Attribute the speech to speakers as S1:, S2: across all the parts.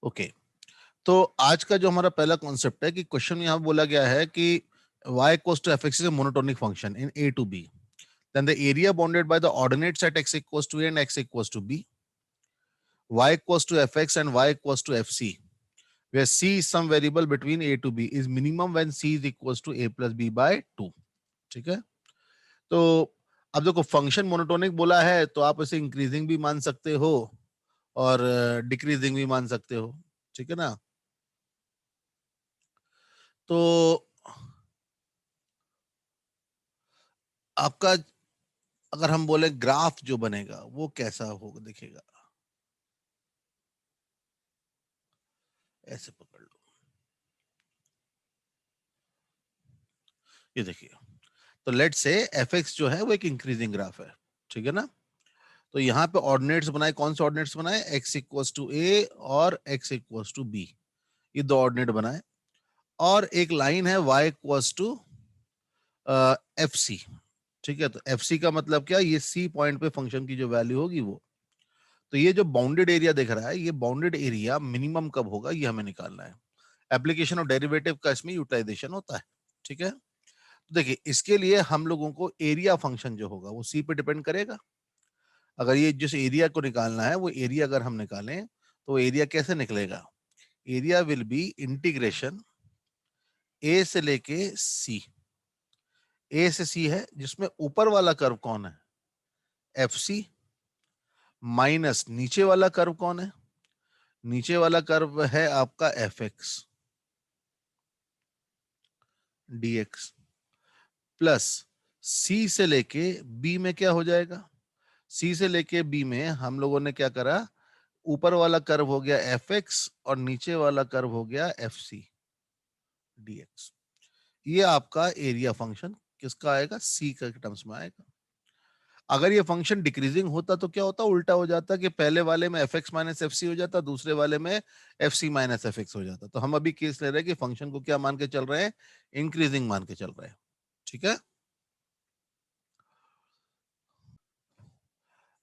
S1: Okay, तो आज का जो हमारा पहला कॉन्सेप्ट है कि क्वेश्चन में यहाँ बोला गया है कि y equals to fx is a monotonic function in a to b. Then the area bounded by the ordinates at x equals to a and x equals to b, y equals to fx and y equals to fc, where c is some variable between a to b is minimum when c is equals to a plus b by 2. ठीक है, तो अब देखो function monotonic बोला है तो आप इसे इंक्रीजिंग भी मान सकते हो और डिक्रीजिंग भी मान सकते हो, ठीक है ना। तो आपका अगर हम बोले ग्राफ जो बनेगा वो कैसा होगा दिखेगा, ऐसे पकड़ लो, ये देखिए। तो लेट से एफ एक्स जो है वो एक इंक्रीजिंग ग्राफ है, ठीक है ना। तो यहाँ पे ऑर्डिनेट्स बनाए, कौन से ऑर्डिनेट्स बनाए, एक्स इक्वल्स टू ए और एक्स इक्वल्स टू बी, ये दो ऑर्डिनेट बनाए। और एक लाइन है y equals to F C, ठीक है। तो एफ सी का मतलब क्या, ये सी पॉइंट पे फंक्शन की जो वैल्यू होगी वो। तो ये जो बाउंडेड एरिया दिख रहा है, ये बाउंडेड एरिया मिनिमम कब होगा ये हमें निकालना है। एप्लीकेशन ऑफ डेरिवेटिव का इसमें यूटिलाइजेशन होता है, ठीक है। तो देखिए इसके लिए हम लोगों को एरिया फंक्शन जो होगा वो सी पे डिपेंड करेगा। अगर ये जिस एरिया को निकालना है वो एरिया अगर हम निकालें तो एरिया कैसे निकलेगा, एरिया विल बी इंटीग्रेशन ए से लेके सी, ए से सी है जिसमें ऊपर वाला कर्व कौन है, एफ सी, माइनस नीचे वाला कर्व कौन है, नीचे वाला कर्व है आपका F x dx, plus C से लेके बी में क्या हो जाएगा, सी से लेके बी में हम लोगों ने क्या करा, ऊपर वाला कर्व हो गया एफ एक्स और नीचे वाला कर्व हो गया एफ सी डीएक्स। ये आपका एरिया फंक्शन किसका आएगा, सी के टर्म्स में आएगा। अगर ये फंक्शन डिक्रीजिंग होता तो क्या होता, उल्टा हो जाता कि पहले वाले में F X minus F C हो जाता, दूसरे वाले में F C minus F X हो जाता। तो हम अभी केस ले रहे हैं कि फंक्शन को क्या मान के चल रहे हैं, इंक्रीजिंग मान के चल रहे हैं, ठीक है।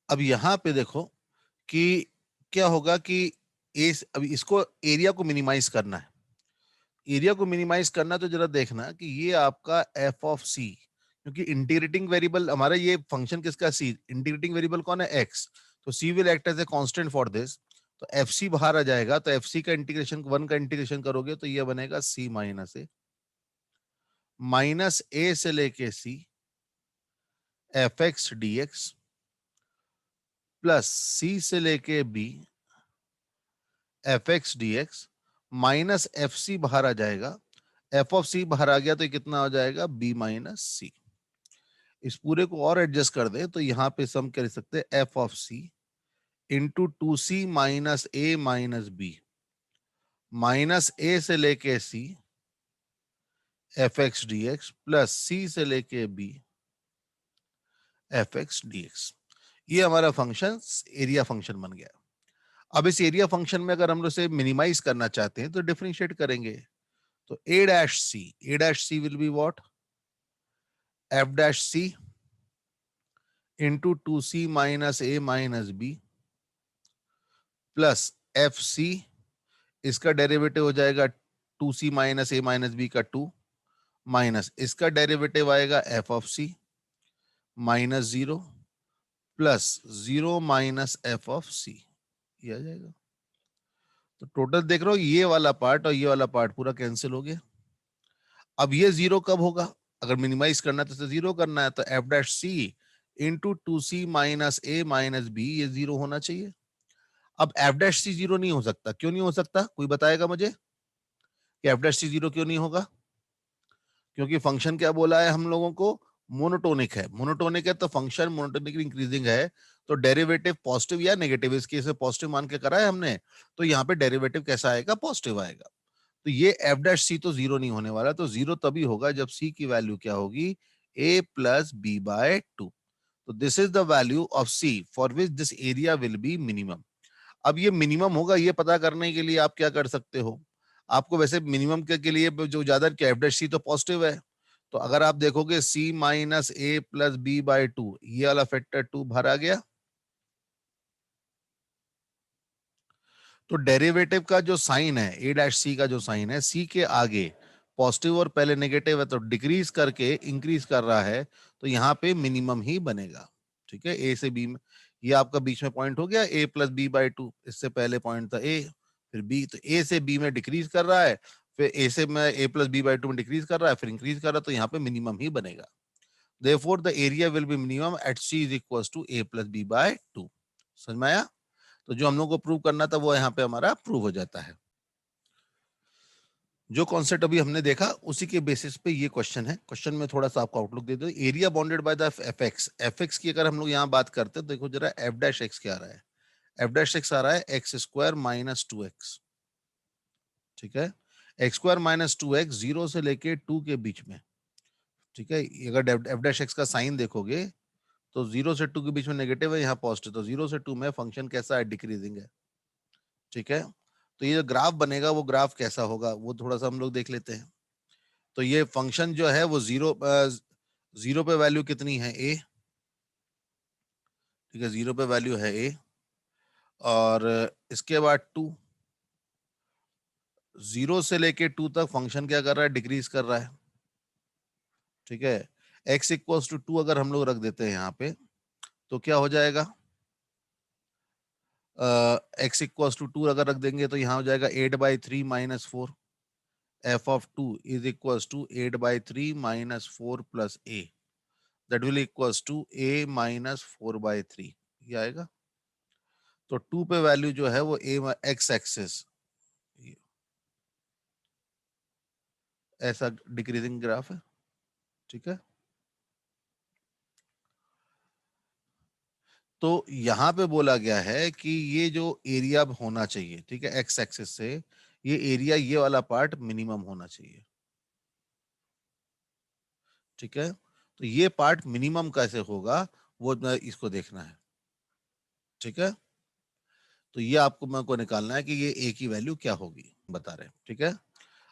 S1: अब यहां पे देखो कि क्या होगा कि अभी इसको एरिया को मिनिमाइज करना है, एरिया को मिनिमाइज करना तो जरा देखना कि ये आपका एफ ऑफ सी, क्योंकि इंटीग्रेटिंग वेरिएबल हमारा ये फंक्शन किसका, सी, इंटीग्रेटिंग वेरिएबल कौन है, एक्स। तो C will act as a constant for this, तो एफ सी बाहर आ जाएगा। तो एफ सी का इंटीग्रेशन, वन का इंटीग्रेशन करोगे तो ये बनेगा सी माइनस ए से लेके C F X D X, plus C से लेके B F X D X, minus F C बाहर आ जाएगा, एफ ऑफ सी बाहर आ गया तो ये कितना हो जाएगा, बी माइनस सी। इस पूरे को और एडजस्ट कर दे तो यहाँ पे सम कर सकते हैं F of C into two C minus A minus B, minus A से लेके C F X D X, plus C से लेके B F X D X. ये हमारा फंक्शन एरिया फंक्शन बन गया। अब इस एरिया फंक्शन में अगर हम लोग इसे मिनिमाइज करना चाहते हैं तो डिफरेंशिएट करेंगे। तो A dash C will be what, F dash C into two C minus A minus B, plus F C, इसका डेरिवेटिव हो जाएगा two C minus A minus B का टू, माइनस इसका डेरिवेटिव आएगा F of C minus zero, plus zero minus F of C, ये आ जाएगा। तो टोटल देख रहे हो ये वाला पार्ट और ये वाला पार्ट पूरा कैंसिल हो गया। अब ये जीरो कब होगा, अगर मिनिमाइज करना है तो जीरो करना है, तो F dash C into two C minus A minus B, ये जीरो होना चाहिए। अब एफ डैश सी जीरो नहीं हो सकता, क्यों नहीं हो सकता, कोई बताएगा मुझे कि एफ डैश सी जीरो क्यों नहीं होगा। क्योंकि फंक्शन क्या बोला है हम लोगों को, मोनोटोनिक है। मोनोटोनिक है तो फंक्शन मोनोटोनिक इंक्रीजिंग है, तो डेरिवेटिव पॉजिटिव या नेगेटिव, इस केस में पॉजिटिव मान के करा है हमने, तो यहाँ पे डेरिवेटिव कैसा आएगा, पॉजिटिव आएगा। तो ये एफ डैश सी तो जीरो नहीं होने वाला, तो जीरो तभी होगा जब सी की वैल्यू क्या होगी, A plus B by two. तो this is the value of C for which this area will be minimum. अब ये मिनिमम होगा ये पता करने के लिए आप क्या कर सकते हो, आपको वैसे मिनिमम के लिए जो ज्यादा एफ डैश सी तो पॉजिटिव है, तो अगर आप देखोगे C minus A plus B by two, ये वाला फैक्टर टू बाहर आ गया, तो डेरिवेटिव का जो साइन है ए डैश सी का जो साइन है, सी के आगे पॉजिटिव और पहले नेगेटिव है तो डिक्रीज करके इंक्रीज कर रहा है, तो यहाँ पे मिनिमम ही बनेगा। ठीक है, ए से बी में ये आपका बीच में पॉइंट हो गया ए प्लस बी बाई टू, इससे पहले पॉइंट था ए फिर बी, तो ए से बी में डिक्रीज कर रहा है, फिर ए से में ए प्लस बी बाई टू में डिक्रीज कर रहा है, फिर इंक्रीज कर रहा है, तो यहाँ पे मिनिमम ही बनेगा। Therefore the area will be minimum at C is equal to A plus B by two. समझ में आया? तो जो हम लोग को प्रूव करना था वो यहाँ पे हमारा प्रूव हो जाता है। जो कॉन्सेप्ट अभी हमने देखा उसी के बेसिस पे ये क्वेश्चन है। क्वेश्चन में थोड़ा सा आपको आउटलुक दे दो। Area bounded by the F x की अगर हम लोग यहाँ बात करते हैं तो देखो जरा एफ डैश एक्स क्या आ रहा है। एफ डैश एक्स आ रहा है x square minus two x. ठीक है, x square minus two x zero से लेके टू के बीच में। ठीक है, अगर एफ डैश एक्स का साइन देखोगे तो जीरो से टू के बीच में नेगेटिव है, यहाँ पॉजिटिव, तो जीरो से टू में फंक्शन कैसा है, डिक्रीजिंग है। ठीक है, तो ये जो ग्राफ बनेगा वो ग्राफ कैसा होगा वो थोड़ा सा हम लोग देख लेते हैं। तो ये फंक्शन जो है वो जीरो पे वैल्यू कितनी है, ए। ठीक है, जीरो पे वैल्यू है ए, और इसके बाद टू, जीरो से लेके टू तक फंक्शन क्या कर रहा है, डिक्रीज कर रहा है। ठीक है, एक्स इक्वल्स टू टू अगर हम लोग रख देते हैं यहाँ पे तो क्या हो जाएगा, एक्स इक्वल्स टू टू अगर रख देंगे तो यहाँ हो जाएगा 8/3 minus four. F of two is equals to 8/3 minus four plus A, that will equals to A minus 4/3, ये आएगा। तो टू पे वैल्यू जो है वो ए एक्स एक्सिस ऐसा डिक्रीजिंग ग्राफ है। ठीक है, तो यहां पे बोला गया है कि ये जो एरिया होना चाहिए, ठीक है, एक्स एक्सिस से ये एरिया ये वाला पार्ट मिनिमम होना चाहिए। ठीक है, तो ये पार्ट मिनिमम कैसे होगा वो इसको देखना है। ठीक है, तो ये आपको मेरे को निकालना है कि ये ए की वैल्यू क्या होगी, बता रहे हैं। ठीक है,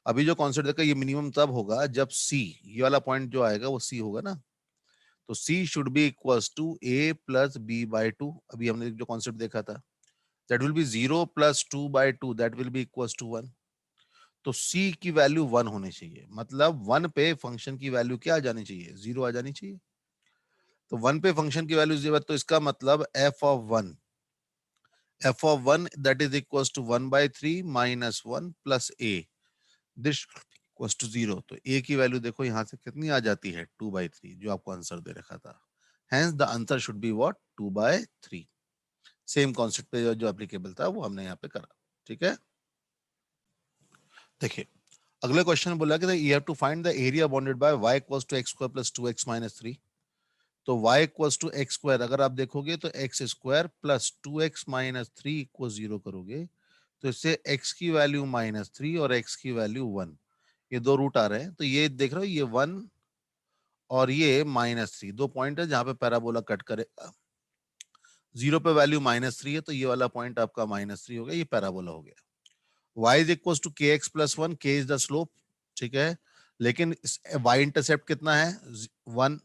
S1: अभी जो कॉन्सेप्ट देखा ये मिनिमम तब होगा जब सी, ये वाला पॉइंट जो आएगा वो सी होगा ना, तो C should be equals to A plus B by two. अभी हमने जो कॉन्सेप्ट देखा था that will be zero plus two by two, that will be equals to one. तो सी की वैल्यू वन होनी चाहिए, मतलब वन पे फंक्शन की वैल्यू क्या आ जानी चाहिए, जीरो आ जानी चाहिए। तो वन पे फंक्शन की वैल्यू जीरो, तो इसका मतलब F of one that is equals to 1/3 minus one plus A, this equals to zero. तो ए की वैल्यू देखो यहाँ से कितनी आ जाती है, 2/3, जो आपको आंसर दे रखा था। Hence the answer should be what, 2/3। Same concept पे जो एप्लीकेबल था वो हमने यहाँ पे करा। ठीक है, देखिए अगले क्वेश्चन में बोला कि you have to find the area bounded by y equals to x square plus 2x minus 3। तो y equals to x square अगर आप देखोगे तो x square plus 2x minus 3 equal 0 करोगे तो इससे x की वैल्यू माइनस 3 और x की वैल्यू 1, ये दो रूट आ रहे हैं, तो ये देख रहे हो ये 1 और ये माइनस 3, दो पॉइंट है जहां पे पैराबोला कट करेगा। जीरो पे वैल्यू माइनस 3 है तो ये वाला पॉइंट आपका माइनस 3 हो गया, ये पैराबोला हो गया। y इज इक्वल टू के एक्स प्लस वन, के इज द स्लोप। ठीक है, लेकिन y इंटरसेप्ट कितना है, वन,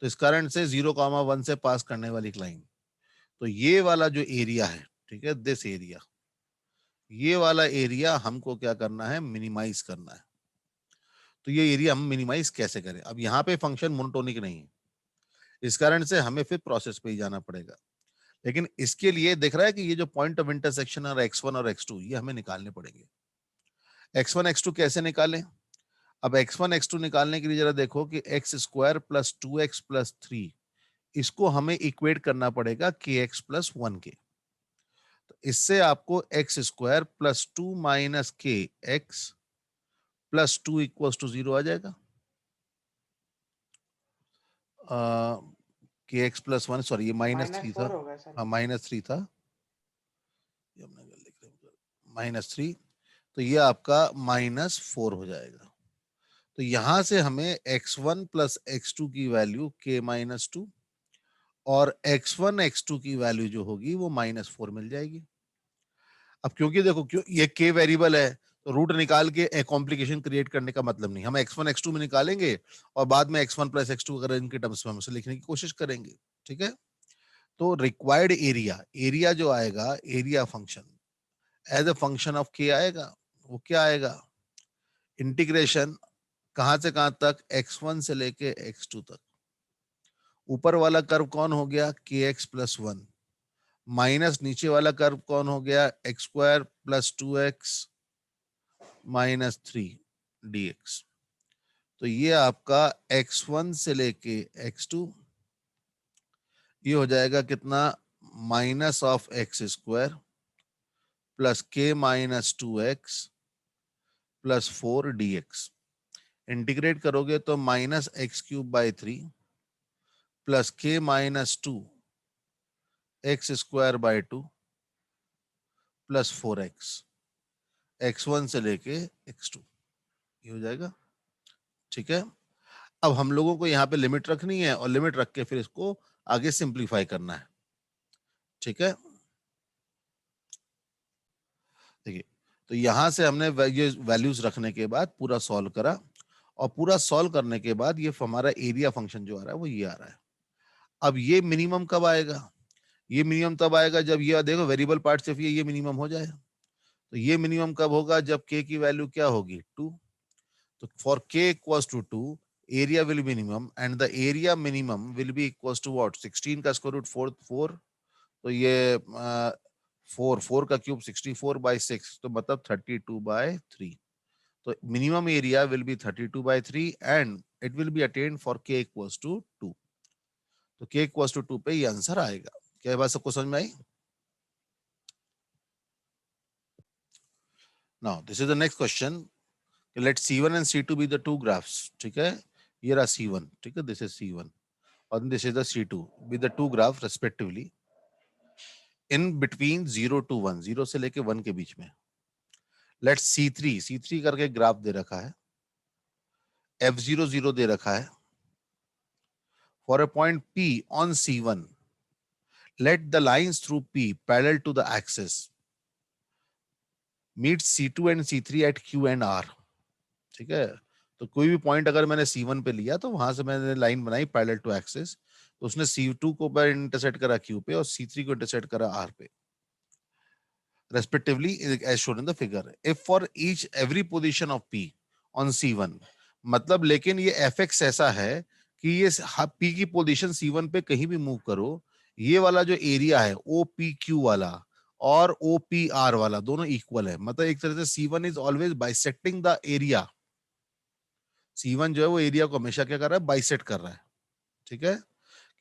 S1: तो इस कारण से 0,1 से पास करने वाली लाइन, तो ये वाला जो एरिया है, ठीक है, दिस एरिया, ये वाला एरिया हमको क्या करना है, मिनिमाइज करना है। तो ये एरिया हम मिनिमाइज कैसे करें, अब यहाँ पे फंक्शन मोनोटोनिक नहीं है, इस कारण से हमें फिर प्रोसेस पे ही जाना पड़ेगा। लेकिन इसके लिए देख रहा है कि ये जो पॉइंट ऑफ इंटरसेक्शन और x1 और x2 ये हमें निकालने पड़ेंगे। x1 x2 कैसे निकालें, अब x1 x2 निकालने के लिए जरा देखो कि x square plus 2x plus 3 इसको हमें इक्वेट करना पड़ेगा के एक्स प्लस वन के। तो इससे आपको एक्स स्क्वायर प्लस 2 माइनस के एक्स प्लस 2 इक्वल्स टू 0 आ जाएगा। के एक्स प्लस वन, सॉरी ये माइनस 3 था, हाँ माइनस 3 था, माइनस 3, तो ये आपका -4 हो जाएगा। तो यहां से हमें x1 प्लस x2 की वैल्यू k-2 और x1 x2 की वैल्यू जो होगी वो -4 मिल जाएगी। अब क्योंकि देखो क्यों ये k वेरिएबल है तो रूट निकाल के कॉम्प्लिकेशन क्रिएट करने का मतलब नहीं, हम x1 x2 में निकालेंगे और बाद में x1 प्लस x2 अगर इनके टर्म्स में हम उसे लिखने की कोशिश करेंगे। ठीक है, तो रिक्वायर्ड एरिया, एरिया जो आएगा, area function as a function of K आएगा। वो क्या आएगा, इंटीग्रेशन कहां से कहां तक, x1 से लेके x2 तक। ऊपर वाला कर्व कौन हो गया, kx+1, माइनस नीचे वाला कर्व कौन हो गया, x² + 2x -3 dx। तो ये आपका x1 से लेके x2, ये हो जाएगा कितना, -(x² + k-2x + 4 dx। इंटीग्रेट करोगे तो -(x³ / 3 + k-2x² / 2 + 4x, x1 से लेके x2, ये हो जाएगा। ठीक है, अब हम लोगों को यहाँ पे लिमिट रखनी है और लिमिट रख के फिर इसको आगे सिंप्लीफाई करना है। ठीक है, देखिए, तो यहां से हमने ये वैल्यूज रखने के बाद पूरा सॉल्व करा, और पूरा सॉल्व करने के बाद ये हमारा एरिया फंक्शन जो आ रहा है वो ये आ रहा है। अब ये मिनिमम कब आएगा, ये मिनिमम तब आएगा जब ये देखो वेरिएबल पार्ट से ये मिनिमम हो जाए। तो ये मिनिमम कब होगा, जब k की वैल्यू क्या होगी, 2। तो for k = 2 area will be minimum, and the area minimum will be equals to what, 16 का स्क्वायर रूट 4। तो ये 4 का क्यूब 64/6, तो मतलब 32/3। तो minimum area will B 32/3 and it will be attend for k = 2। तो k = 2 पे ये आंसर आएगा। क्या बात सबको समझ में आई? Now this is the next question. Let C1 and C2 be the two graphs। ठीक है, ये रहा C1, ठीक है, दिस इज C1 और this is the C2 with the two graph respectively in between 0 to 1, 0 से लेके 1 के बीच में। लेट C3 करके ग्राफ दे रखा है, F00 दे रखा है। For a point P on C1, let the lines through P parallel to the axis meet C2 and C3 at Q and R। ठीक है, तो कोई भी पॉइंट अगर मैंने C1 पे लिया तो वहां से मैंने लाइन बनाई पैरेलल टू एक्सिस, तो उसने C2 को पर इंटरसेक्ट करा Q पे और C3 को इंटरसेक्ट करा R पे respectively as shown in the figure। if for each every position of P on C1, मतलब लेकिन ये fx ऐसा है कि ये P की पोजीशन C1 पे कहीं भी मूव करो, ये वाला जो एरिया है OPQ वाला और OPR वाला दोनों इक्वल है। मतलब एक तरह से C1 is always bisecting the area. C1 जो है वो एरिया को हमेशा क्या कर रहा है, बाइसेक्ट कर रहा है। ठीक है,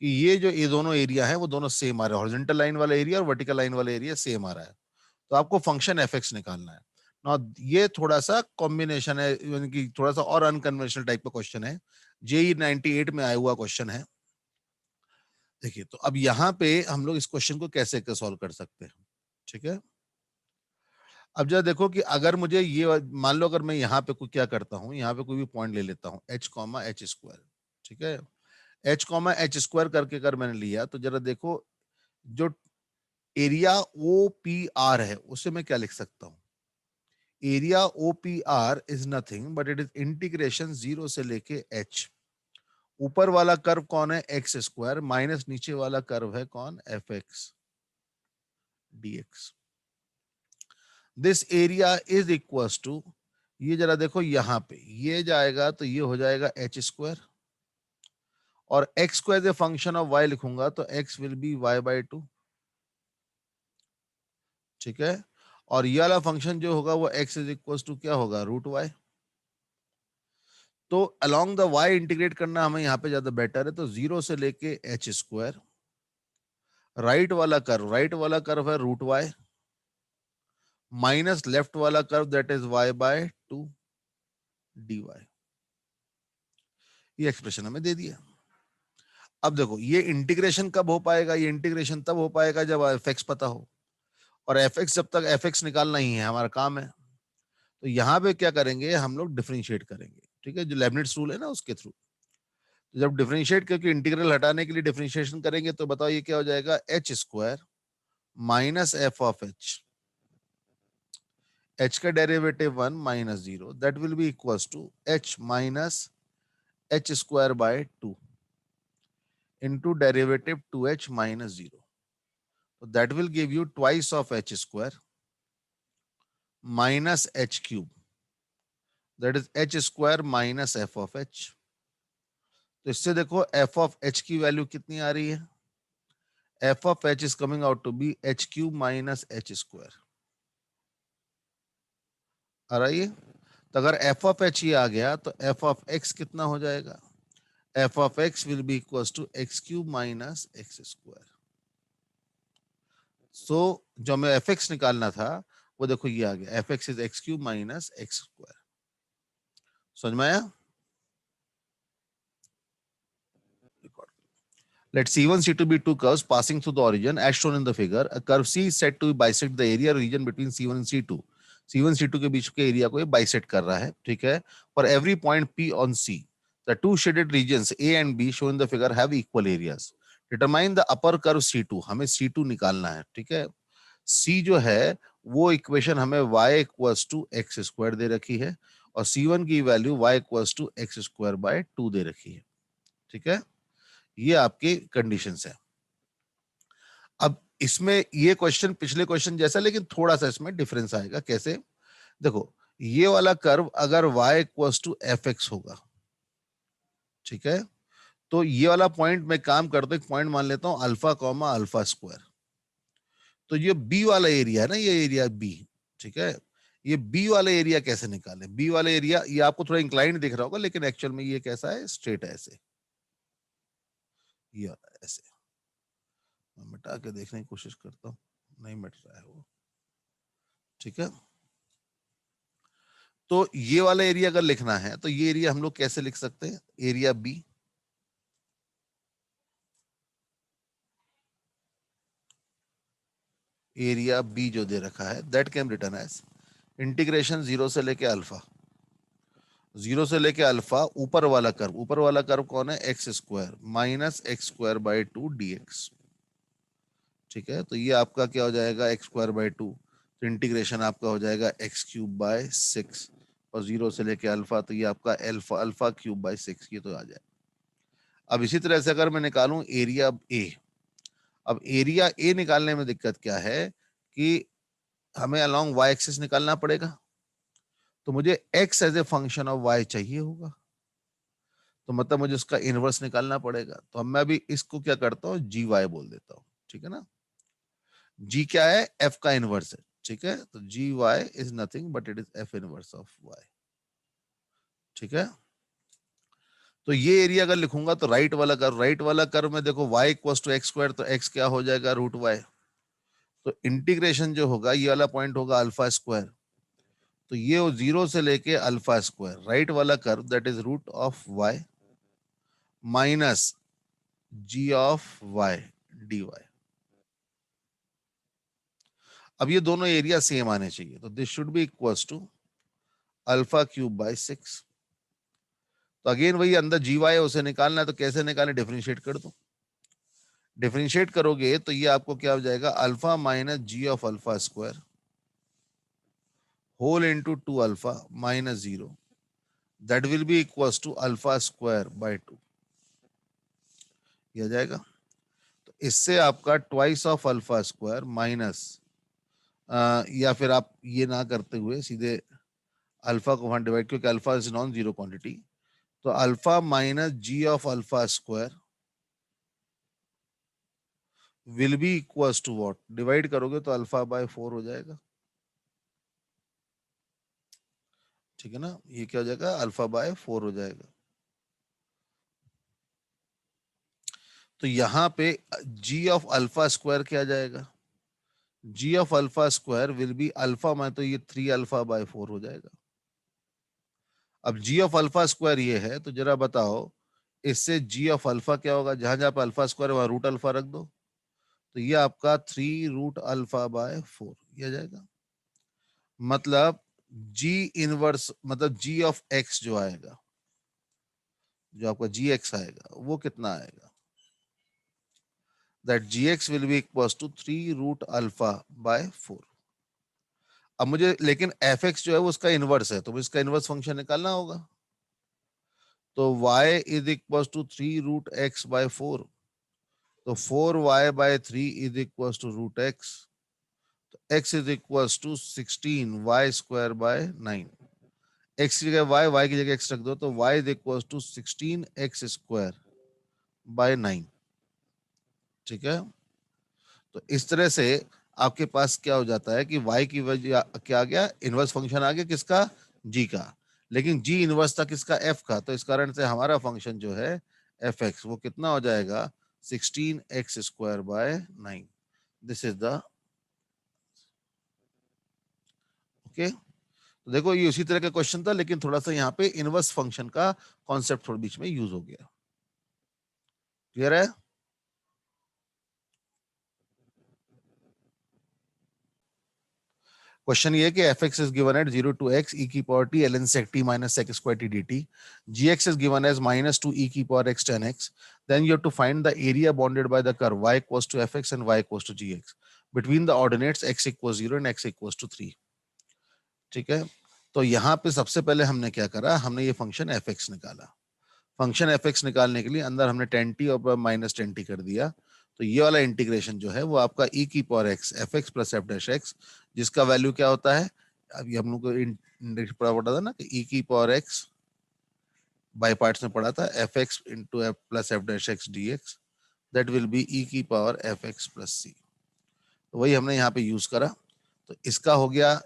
S1: कि ये दोनों एरिया है वो दोनों सेम आ रहे हैं, हॉरिजॉन्टल लाइन वाला एरिया और वर्टिकल लाइन वाला एरिया सेम आ रहा है। तो आपको फंक्शन fx निकालना है ना। ये थोड़ा सा कॉम्बिनेशन है, यानी कि थोड़ा सा और अनकन्वेंशनल टाइप का क्वेश्चन है, JEE 98 में आया हुआ क्वेश्चन है। देखिए, तो अब यहाँ पे हम लोग इस क्वेश्चन को कैसे सॉल्व कर सकते हैं। ठीक है, अब जरा देखो कि अगर मुझे ये मान लो, अगर मैं यहाँ पे कोई क्या करता हूँ, यहाँ पे कोई भी पॉइंट ले लेता हूँ h,h²। ठीक है, h,h² करके अगर मैंने लिया तो जरा देखो, जो एरिया OPR है उसे मैं क्या लिख सकता हूँ। Area OPR is nothing but it is integration 0 से लेके h। ऊपर वाला कर्व कौन है, x² माइनस नीचे वाला कर्व है कौन, fx dx। This area is equal to, ये जरा देखो यहां पे ये जाएगा तो ये हो जाएगा h², और x को as a function of y लिखूंगा तो x विल बी y/2। ठीक है, और ये वाला फंक्शन जो होगा वो x इज इक्वल टू क्या होगा, √y। तो अलोंग द y इंटीग्रेट करना हमें यहाँ पे ज्यादा बेटर है, तो 0 से लेके h², राइट वाला कर्व है √y, माइनस लेफ्ट वाला curve that is y/2 dy। ये एक्सप्रेशन हमें दे दिया। अब देखो ये इंटीग्रेशन कब हो पाएगा, ये इंटीग्रेशन तब हो पाएगा जब fx पता हो, और fx जब तक fx निकालना ही है हमारा काम है। तो यहाँ पे क्या करेंगे, हम लोग डिफरेंशिएट करेंगे। ठीक है, जो लेबनिट्ज रूल है ना उसके थ्रू। तो जब डिफरेंशिएट करके इंटीग्रल हटाने के लिए डिफरेंशिएशन करेंगे तो बताओ ये क्या हो जाएगा, h² माइनस f(h), h का derivative 1 minus 0, that will be equals to h minus h²/2 into derivative 2h minus 0. So that will give you twice of h² minus H cube, that is H square minus F of H. तो इससे देखो F of H की value कितनी आ रही है, F of H is coming out to be H cube minus H square. आ रहा है ये? तो अगर एफ ऑफ एच ही आ गया तो एफ ऑफ एक्स कितना हो जाएगा, F of X will be equal to X cube minus x square. सो जो हमें एफ एक्स निकालना था वो देखो ये आ गया, F x is x cube minus x square. समझ में आया? Let C1, C2 be two curves passing through the origin as shown in the figure. A curve C is said to bisect the area region between C1 and C2. C1 C2 के बीच के area को ये bisect कर रहा है, ठीक है? For every point P on C, the two shaded regions A and B shown in the figure have equal areas. Determine the upper curve C2. हमें C2 निकालना है, ठीक है? C जो है वो इक्वेशन हमें y equals to X square दे रखी है और C1 की value y equals to X square by 2 दे रखी है, ठीक है? ये आपके कंडीशंस है। अब इसमें ये क्वेश्चन पिछले क्वेश्चन जैसा, लेकिन थोड़ा सा इसमें डिफरेंस आएगा। कैसे? देखो ये वाला कर्व अगर y equals to F X होगा, ठीक है, तो ये वाला पॉइंट मैं काम करता हूं, एक पॉइंट मान लेता हूं अल्फा कॉमा अल्फा स्क्वायर। तो ये बी वाला एरिया है ना, ये एरिया बी, ठीक है, ये बी वाला एरिया कैसे निकाले? बी वाला एरिया ये आपको थोड़ा इंक्लाइंड दिख रहा होगा, लेकिन एक्चुअल में ये कैसा है, स्ट्रेट है ऐसे, ये ऐसे। मैं मिटा के देखने की कोशिश करता हूँ, नहीं मिट रहा है वो, ठीक है। तो ये वाला एरिया अगर लिखना है तो ये एरिया हम लोग कैसे लिख सकते हैं, एरिया बी, एरिया बी जो दे रखा है that can written as integration zero से लेके अल्फा, जीरो से लेके अल्फा, ऊपर वाला कर्व, ऊपर वाला कर्व कौन है, x square minus x square by 2 dx, ठीक है। तो ये आपका क्या हो जाएगा, एक्स स्क्वायर बाई 2, तो इंटीग्रेशन आपका हो जाएगा एक्स क्यूब बाय 6 और जीरो से लेके अल्फा, तो ये आपका अल्फा अल्फा क्यूब बाय 6, ये तो आ जाए। अब इसी तरह से अगर मैं निकालूं एरिया ए, अब एरिया ए निकालने में दिक्कत क्या है कि हमें अलोंग वाई एक्सिस निकालना पड़ेगा, तो मुझे X as a function of Y चाहिए होगा, तो मतलब मुझे उसका इनवर्स निकालना पड़ेगा। तो अब मैं भी इसको क्या करता हूँ, जी वाई बोल देता हूँ, ठीक है ना। जी क्या है, एफ का इनवर्स है, ठीक है। तो G Y is nothing but it is F inverse of Y, ठीक है। तो ये एरिया अगर लिखूंगा तो राइट वाला कर्व, राइट वाला कर्व में देखो y equals to X square, तो x क्या हो जाएगा, रूट वाई। तो इंटीग्रेशन जो होगा ये वाला पॉइंट होगा अल्फा स्क्वायर, तो ये जीरो से लेके अल्फा स्क्वायर, राइट वाला curve that is root of Y minus G of Y D Y. अब ये दोनों एरिया सेम आने चाहिए, तो this should be equals to alpha cube by 6। तो अगेन वही अंदर जी वाई उसे निकालना है, तो कैसे निकालें, डिफरेंशिएट कर दो। डिफरेंशिएट करोगे तो ये आपको क्या हो जाएगा, alpha minus G of alpha square whole into 2 alpha minus 0, that will be equals to alpha square by 2, ये आ जाएगा। तो इससे आपका twice of alpha square minus, या फिर आप ये ना करते हुए सीधे अल्फा को वहां डिवाइड, क्योंकि alpha is non zero quantity, तो alpha minus G of alpha square will be equals to what, divide करोगे तो अल्फा बाय 4 हो जाएगा, ठीक है ना। ये क्या हो जाएगा, अल्फा बाय 4 हो जाएगा। तो यहाँ पे जी ऑफ अल्फा स्क्वायर क्या जाएगा, G of alpha square will be alpha में, तो ये 3 अल्फा बाय 4 हो जाएगा। अब जी ऑफ अल्फा स्क्वायर ये है, तो जरा बताओ इससे जी ऑफ अल्फा क्या होगा, जहां जहां पे अल्फा स्क्वायर है वहां रूट अल्फा रख दो, तो ये आपका 3 रूट अल्फा बाय 4 ये आ जाएगा। मतलब जी इनवर्स, मतलब जी ऑफ एक्स जो आएगा, जो आपका जी एक्स आएगा वो कितना आएगा, that G X will be equal to 3 root alpha by 4। अब मुझे लेकिन एफ एक्स जो है वो उसका इनवर्स है, तो मुझे इसका इनवर्स फंक्शन निकालना होगा, तो y is equal to 3 root X by 4, तो 4y by 3 is equal to root X, तो x is equal to 16 y square by 9। x की जगह y की जगह x रख दो, तो y is equal to 16 x square by 9। ठीक है, तो इस तरह से आपके पास क्या हो जाता है कि y की वजह क्या आ गया, इनवर्स फंक्शन आ गया किसका, g का। लेकिन g इनवर्स था किसका, f का। तो इस कारण से हमारा फंक्शन जो है एफ एक्स वो कितना हो जाएगा, 16 x square by 9। This is the okay. तो देखो ये उसी तरह का क्वेश्चन था, लेकिन थोड़ा सा यहाँ पे इनवर्स फंक्शन का कॉन्सेप्ट थोड़ा बीच में यूज हो गया। क्लियर है। क्वेश्चन ये है कि F x is given at 0 to x e की power t ln sec t minus sec square t dt. Gx is given as minus 2 e की power x tan x. Then you have to find the area bounded by the curve y equals to fx and y equals to gx between the ordinates x equals 0 and x equals to 3. ठीक है, तो यहाँ पे सबसे पहले हमने क्या करा, हमने ये फंक्शन एफ एक्स निकाला। फंक्शन एफ एक्स निकालने के लिए अंदर हमने टेन टी और माइनस टेन टी कर दिया। तो ये वाला इंटीग्रेशन जो है वो आपका e की power x F x plus F dash x, जिसका वैल्यू क्या होता है, अभी हम लोग को इंडेक्स पढ़ा था ना कि e की पावर एक्स बाय पार्ट्स में पढ़ा था, F x into F plus F dash x D x, that will B e की पावर एफ एक्स प्लस सी। तो वही हमने यहाँ पे यूज करा। तो इसका हो गया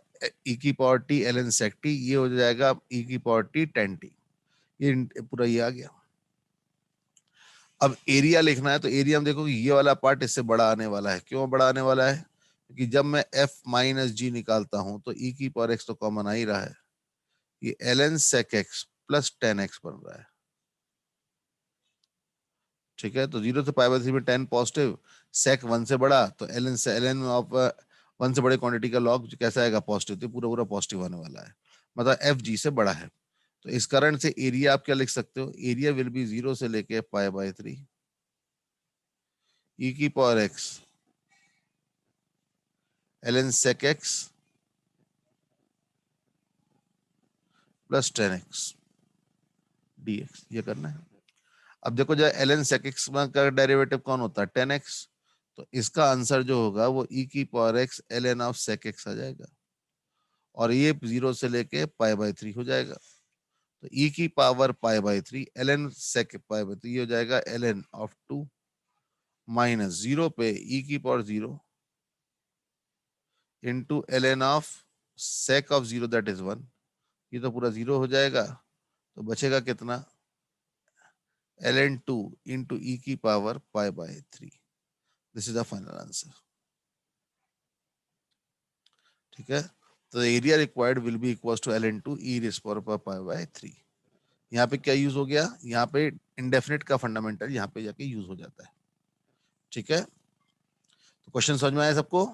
S1: e की पावर टी एल एन सेक टी, ये हो जाएगा e की पावर टी टेन टी, ये पूरा ये आ गया। अब एरिया लिखना है, तो एरिया में देखो कि ये वाला पार्ट इससे बड़ा आने वाला है। क्यों बड़ा आने वाला है, क्योंकि जब मैं f माइनस जी निकालता हूं तो e की पावर x तो कॉमन आ ही रहा है, ये ln sec x plus ten x बन रहा है। ठीक है, तो 0 से पाई/3 में 10 पॉजिटिव, sec 1 से बड़ा, तो ln ऑफ 1 से बड़े क्वांटिटी का लॉग कैसा आएगा, पॉजिटिव, तो पूरा पूरा पॉजिटिव आने वाला है, मतलब एफ जी से बड़ा है। तो इस कारण से एरिया आप क्या लिख सकते हो, एरिया विल बी 0 से लेके पाई/3 e की power x ln sec x plus ten x D X, ये करना है। अब देखो जो ln sec x का डेरिवेटिव कौन होता है, टेन एक्स। तो इसका आंसर जो होगा वो e की power x ln of sec x आ जाएगा, और ये 0 से लेके पाई/3 हो जाएगा। तो e की पावर पाई/3 ln sec पाई/3 ये हो जाएगा ln ऑफ 2 माइनस 0 पे e की power 0 into ln of sec of 0 that is 1। ये तो पूरा 0 हो जाएगा, तो बचेगा कितना, ln 2 इंटू e की पावर पाई/3। This is the final answer. ठीक है, तो area required will be equal to ln 2 e raise power पाई/3। यहाँ पे क्या यूज हो गया, यहाँ पे इंडेफिनिट का फंडामेंटल यहाँ पे जाके यूज हो जाता है। ठीक है, तो क्वेश्चन समझ में आया सबको।